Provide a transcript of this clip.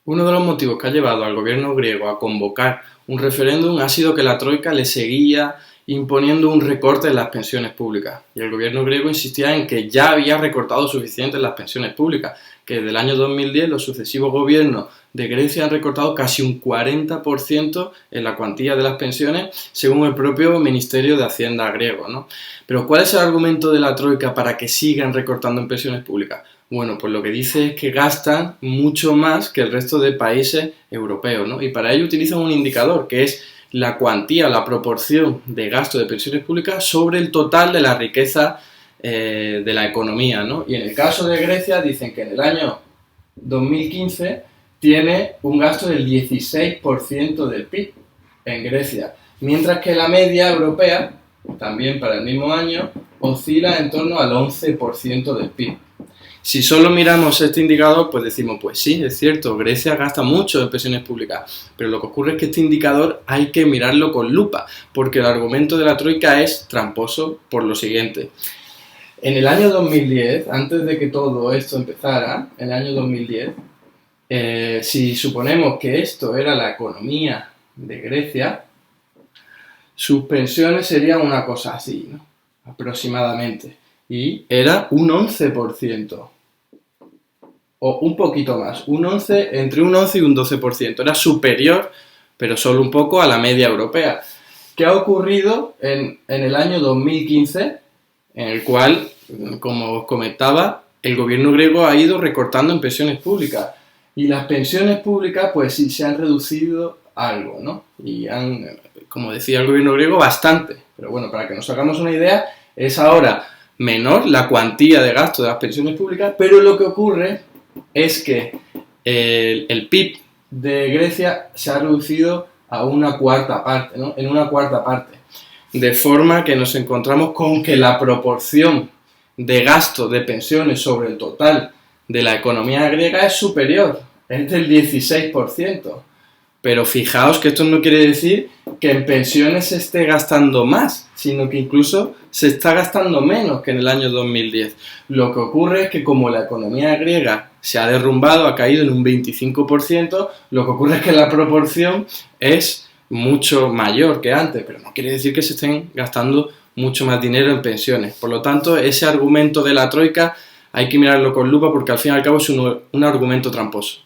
Uno de los motivos que ha llevado al gobierno griego a convocar un referéndum ha sido que la troika le seguía imponiendo un recorte en las pensiones públicas. Y el gobierno griego insistía en que ya había recortado suficiente en las pensiones públicas, que desde el año 2010 los sucesivos gobiernos de Grecia han recortado casi un 40% en la cuantía de las pensiones, según el propio Ministerio de Hacienda griego, ¿no? Pero ¿cuál es el argumento de la troika para que sigan recortando en pensiones públicas? Bueno, pues lo que dice es que gastan mucho más que el resto de países europeos, ¿no? Y para ello utilizan un indicador que es la cuantía, la proporción de gasto de pensiones públicas sobre el total de la riqueza de la economía, ¿no? Y en el caso de Grecia dicen que en el año 2015 tiene un gasto del 16% del PIB en Grecia, mientras que la media europea, también para el mismo año, oscila en torno al 11% del PIB. Si solo miramos este indicador, pues decimos, pues sí, es cierto, Grecia gasta mucho en pensiones públicas, pero lo que ocurre es que este indicador hay que mirarlo con lupa, porque el argumento de la troika es tramposo por lo siguiente. En el año 2010, antes de que todo esto empezara, en el año 2010, si suponemos que esto era la economía de Grecia, sus pensiones serían una cosa así, ¿no? Aproximadamente. Y era un 11%. O un poquito más, entre un 11 y un 12%. Era superior, pero solo un poco, a la media europea. ¿Qué ha ocurrido en el año 2015? En el cual, como os comentaba, el gobierno griego ha ido recortando en pensiones públicas. Y las pensiones públicas, pues sí, se han reducido algo, ¿no? Y han, como decía el gobierno griego, bastante. Pero bueno, para que nos hagamos una idea, es ahora menor la cuantía de gasto de las pensiones públicas, pero lo que ocurre es que el PIB de Grecia se ha reducido a una cuarta parte, ¿no? En una cuarta parte. De forma que nos encontramos con que la proporción de gasto de pensiones sobre el total de la economía griega es superior, es del 16%. Pero fijaos que esto no quiere decir que en pensiones se esté gastando más, sino que incluso se está gastando menos que en el año 2010. Lo que ocurre es que como la economía griega se ha derrumbado, ha caído en un 25%, lo que ocurre es que la proporción es mucho mayor que antes, pero no quiere decir que se estén gastando mucho más dinero en pensiones. Por lo tanto, ese argumento de la troika hay que mirarlo con lupa porque al fin y al cabo es un argumento tramposo.